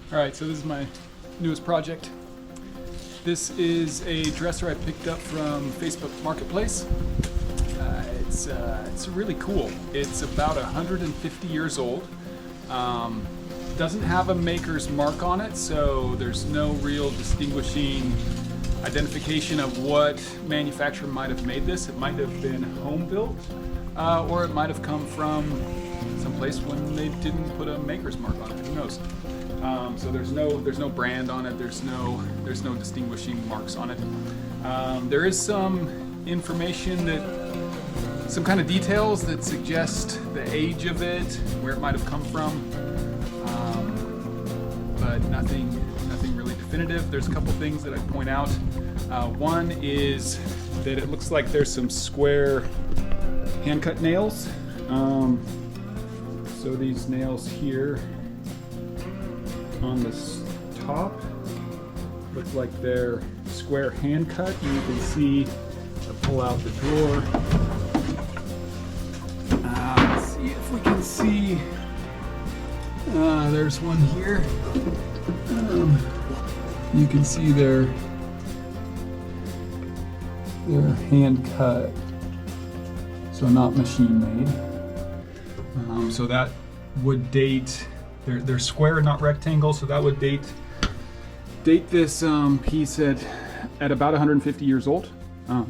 Alright, so this is my newest project. This is a dresser I picked up from Facebook Marketplace. It's really cool. It's about 150 years old. Doesn't have a maker's mark on it, so there's no real distinguishing identification of what manufacturer might have made this. It might have been home built, or it might have come from someplace when they didn't put a maker's mark on it. Who knows? So there's no brand on it. There's no distinguishing marks on it. There is some information some kind of details that suggest the age of it, where it might have come from, but nothing really definitive. There's a couple things that I'd point out. One is that it looks like there's some square hand-cut nails. So these nails here on the top look like they're square hand cut. You can see, pull out the drawer. Let's see if we can see. There's one here. You can see they're hand cut, so not machine made. So that would date. They're square, not rectangle, so that would date this piece at about 150 years old.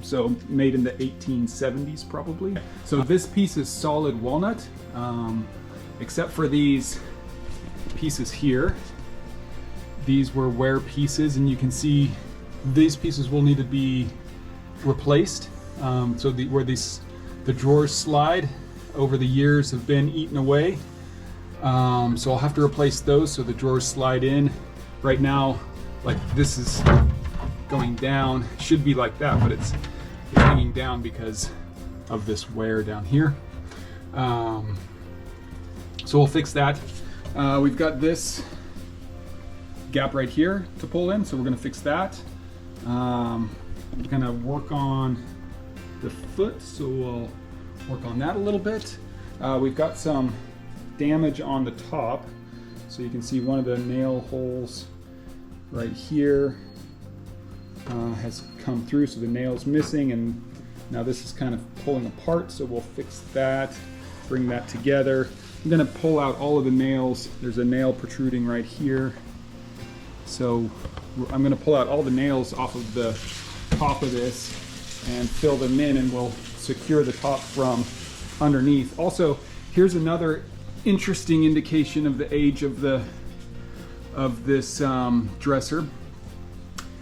So made in the 1870's probably. So this piece is solid walnut, except for these pieces here. These were wear pieces, and you can see these pieces will need to be replaced. So where the drawers slide over the years have been eaten away. So I'll have to replace those so the drawers slide in. Right now, like this is going down, should be like that, but it's hanging down because of this wear down here. So we'll fix that. We've got this gap right here to pull in, so we're gonna fix that. I'm gonna work on the foot, so we'll work on that a little bit. We've got some damage on the top, so you can see one of the nail holes right here has come through, so the nail's missing, and now this is kind of pulling apart, so we'll fix that, bring that together. I'm going to pull out all of the nails. There's a nail protruding right here, so I'm going to pull out all the nails off of the top of this and fill them in, and we'll secure the top from underneath. Also, here's another interesting indication of the age of this dresser.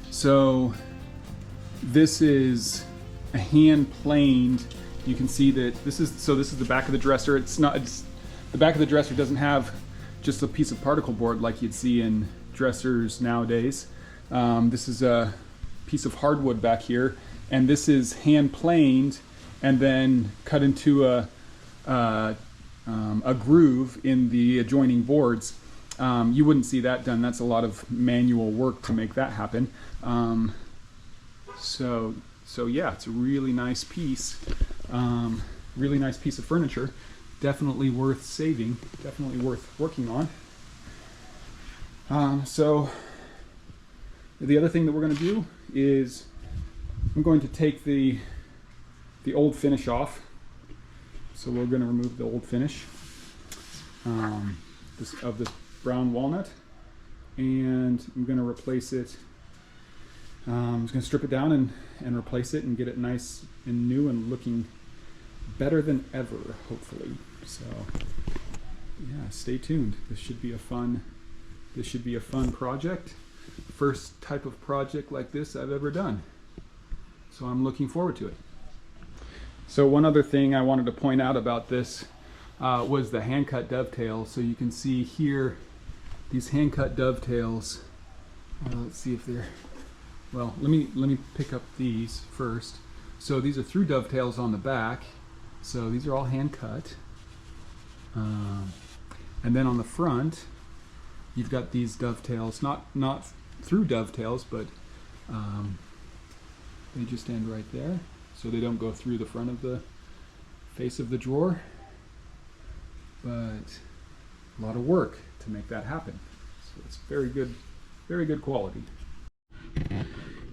So this is a hand planed. You can see that this is the back of the dresser. The back of the dresser doesn't have just a piece of particle board like you'd see in dressers nowadays. This is a piece of hardwood back here, and this is hand planed and then cut into a groove in the adjoining boards. You wouldn't see that done. That's a lot of manual work to make that happen. So yeah, it's a really nice piece. Really nice piece of furniture. Definitely worth saving. Definitely worth working on. So the other thing that we're going to do is I'm going to take the old finish off. So we're going to remove the old finish of this brown walnut, and I'm going to replace it. I'm just going to strip it down and replace it and get it nice and new and looking better than ever, hopefully. So yeah, stay tuned. This should be a fun project. First type of project like this I've ever done. So I'm looking forward to it. So one other thing I wanted to point out about this was the hand-cut dovetails. So you can see here these hand-cut dovetails. Let's see if they're, well, let me pick up these first. So these are through dovetails on the back. So these are all hand-cut. And then on the front, you've got these dovetails, not through dovetails, but they just end right there. So they don't go through the front of the face of the drawer, but a lot of work to make that happen. So It's very good quality.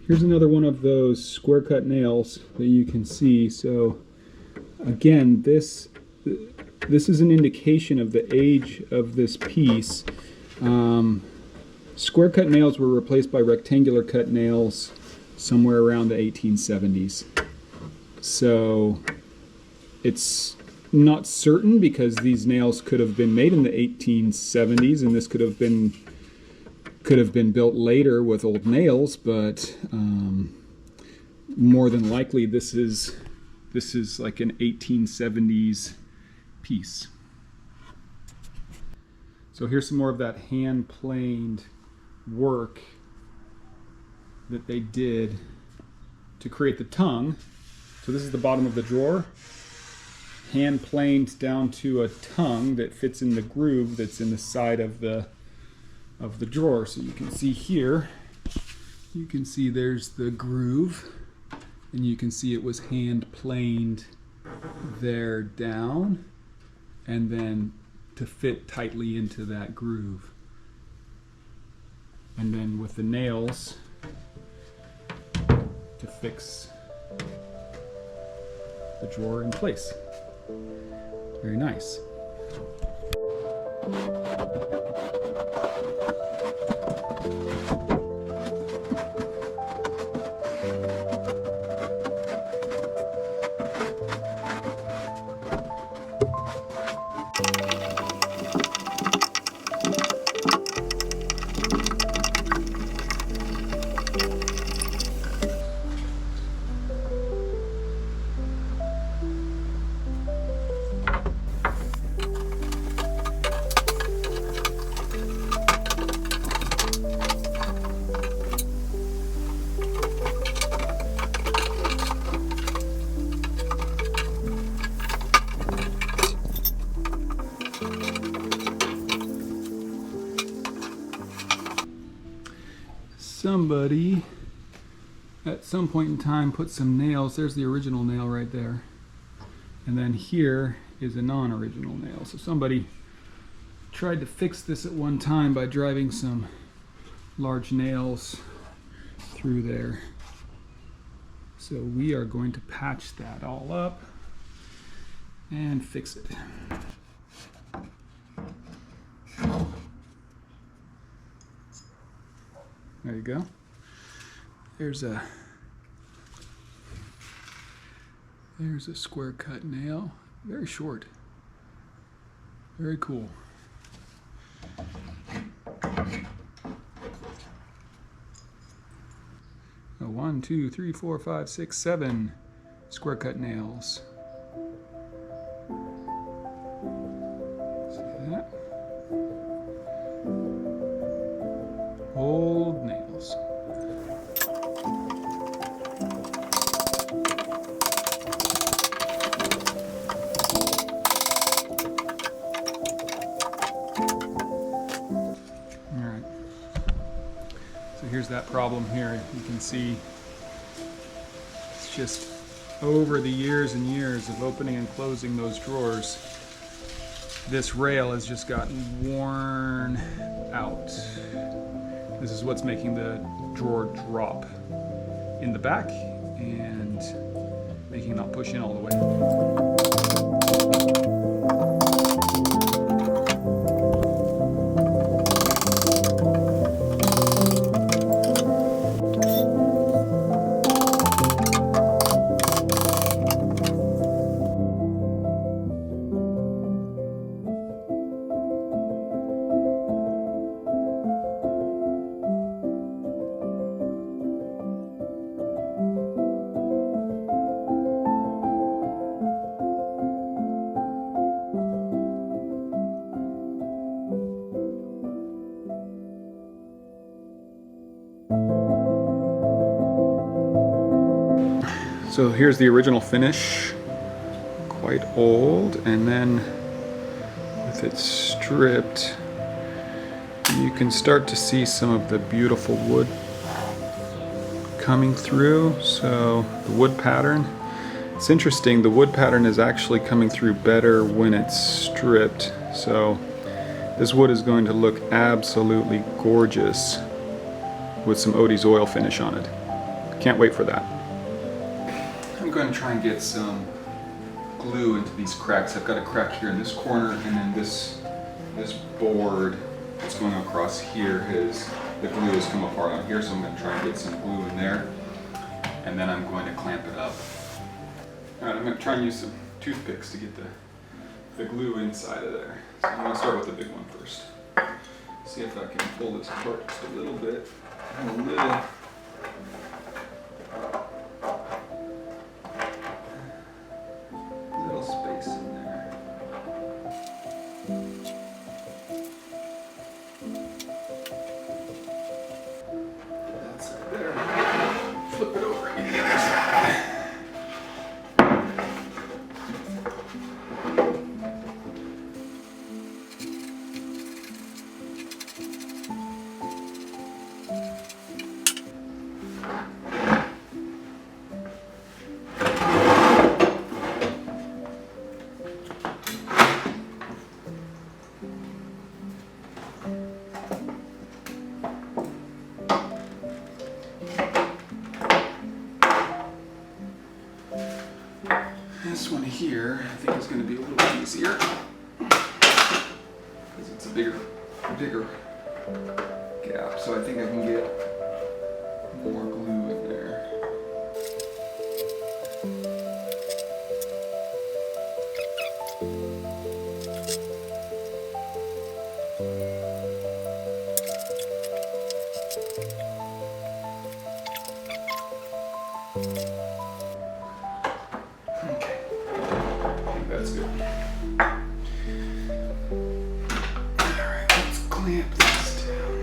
Here's another one of those square cut nails that you can see. So again, this is an indication of the age of this piece. Square cut nails were replaced by rectangular cut nails somewhere around the 1870s. So it's not certain, because these nails could have been made in the 1870s, and this could have been built later with old nails, but more than likely this is like an 1870s piece. So here's some more of that hand planed work that they did to create the tongue. So this is the bottom of the drawer, hand planed down to a tongue that fits in the groove that's in the side of the drawer. So you can see here, you can see there's the groove, and you can see it was hand planed there down, and then to fit tightly into that groove. And then with the nails to fix the drawer in place. Very nice. Somebody at some point in time put some nails. There's the original nail right there, and then here is a non-original nail. So somebody tried to fix this at one time by driving some large nails through there. So we are going to patch that all up and fix it. There you go. There's a square cut nail. Very short. Very cool. A 1, 2, 3, 4, 5, 6, 7 square cut nails. See that? Old nails. Alright. So here's that problem here. You can see it's just over the years and years of opening and closing those drawers, this rail has just gotten worn out. This is what's making the drawer drop in the back and making it not push in all the way. So here's the original finish, quite old, and then with it stripped, you can start to see some of the beautiful wood coming through. So the wood pattern, it's interesting, the wood pattern is actually coming through better when it's stripped. So This wood is going to look absolutely gorgeous with some Odie's oil finish on it. Can't wait for that. I'm going to try and get some glue into these cracks. I've got a crack here in this corner, and then this board that's going across here, the glue has come apart on here, so I'm going to try and get some glue in there, and then I'm going to clamp it up. Alright, I'm going to try and use some toothpicks to get the glue inside of there. So I'm going to start with the big one first. See if I can pull this apart just a little bit. Little space in there. That's it there. Flip it over and get the other side. This one here, I think is going to be a little easier because it's a bigger gap. So I think I can get more glue in there. Okay, I think that's good. Alright, let's clamp this down.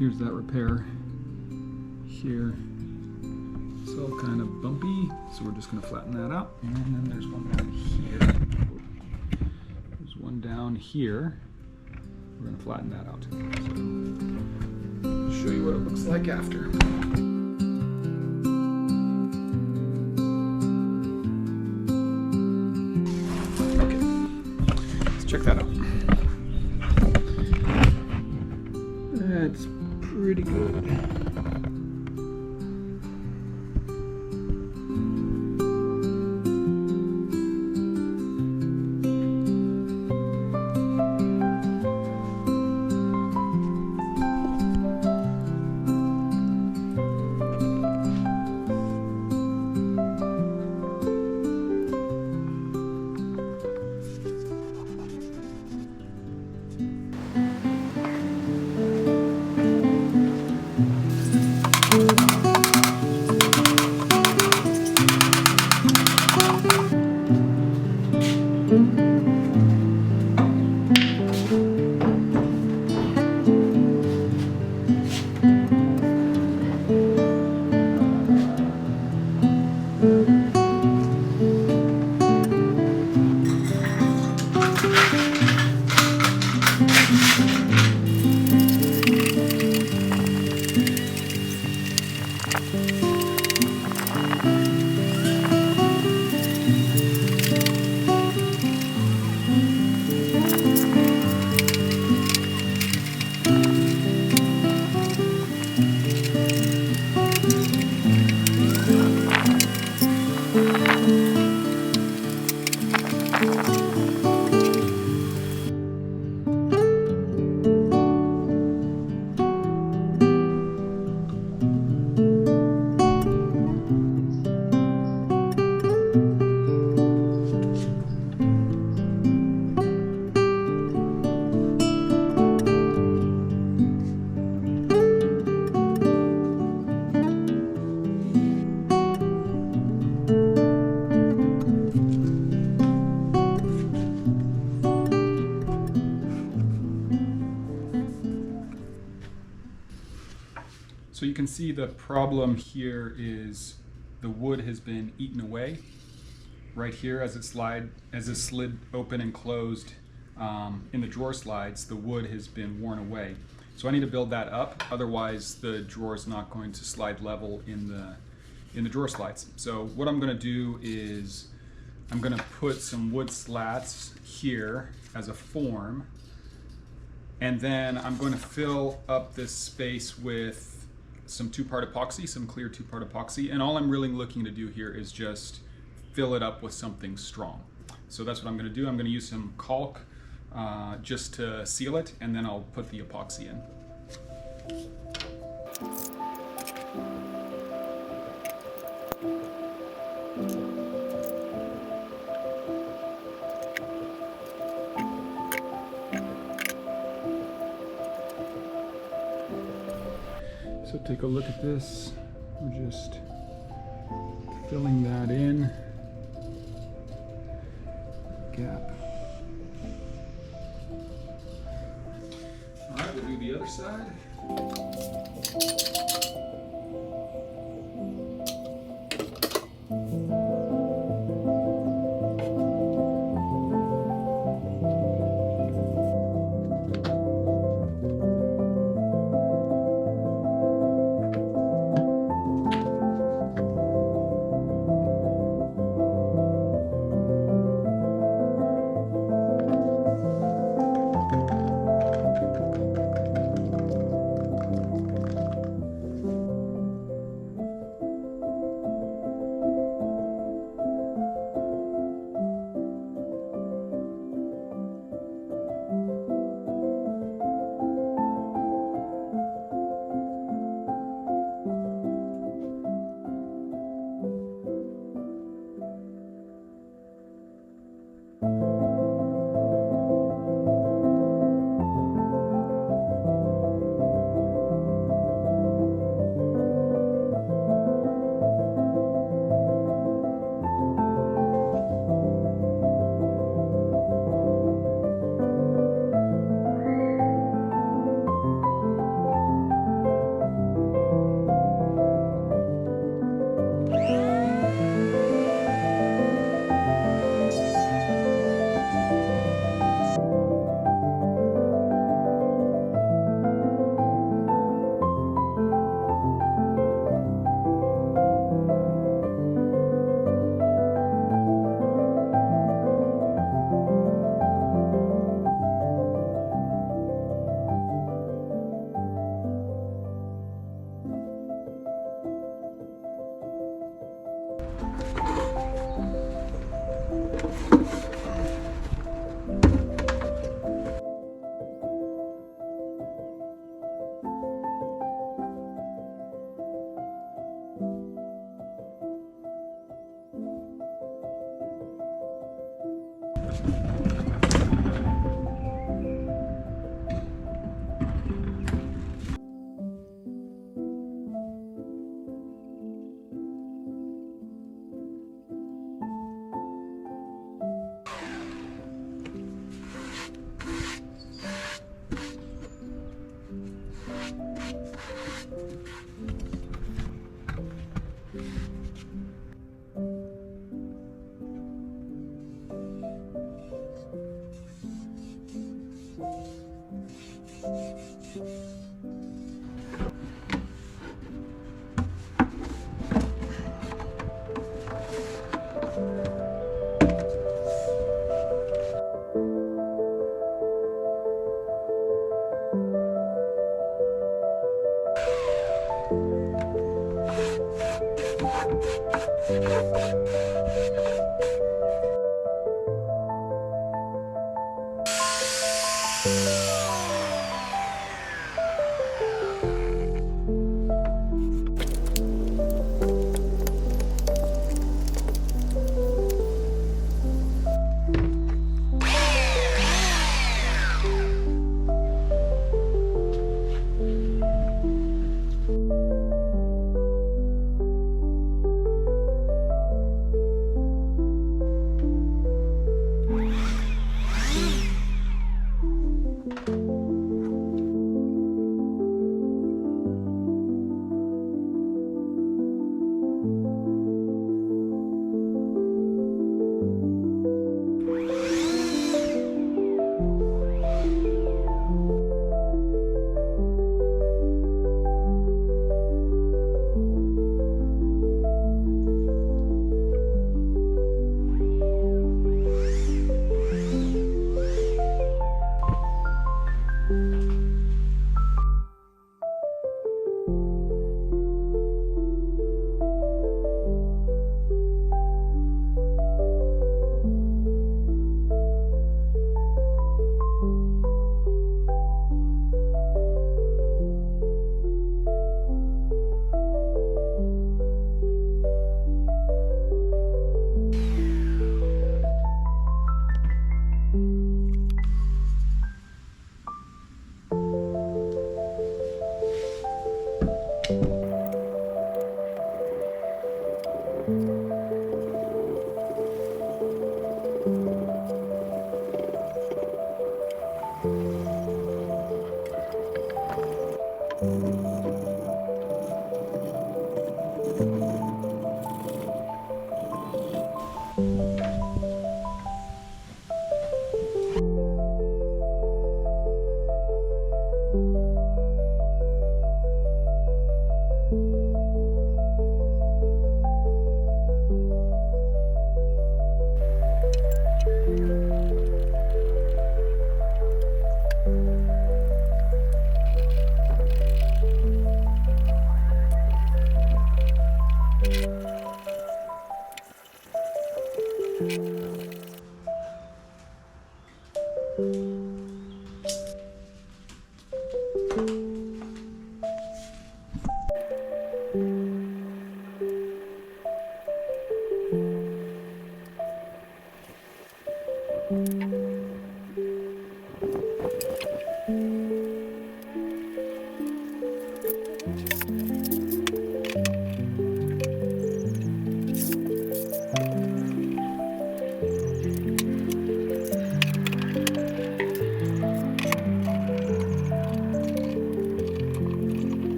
Here's that repair here. It's all kind of bumpy, so we're just going to flatten that out. And then there's one down here. There's one down here. We're going to flatten that out. So I'll show you what it looks like after. Okay, let's check that out. That's pretty good. So you can see the problem here is the wood has been eaten away right here as it slid open and closed in the drawer slides. The wood has been worn away. So I need to build that up, otherwise the drawer is not going to slide level in the drawer slides. So what I'm going to do is I'm going to put some wood slats here as a form, and then I'm going to fill up this space with some 2-part epoxy, some clear 2-part epoxy, and all I'm really looking to do here is just fill it up with something strong. So that's what I'm going to do. I'm going to use some caulk just to seal it, and then I'll put the epoxy in. So take a look at this. We're just filling that in. Gap. All right, we'll do the other side.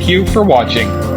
Thank you for watching.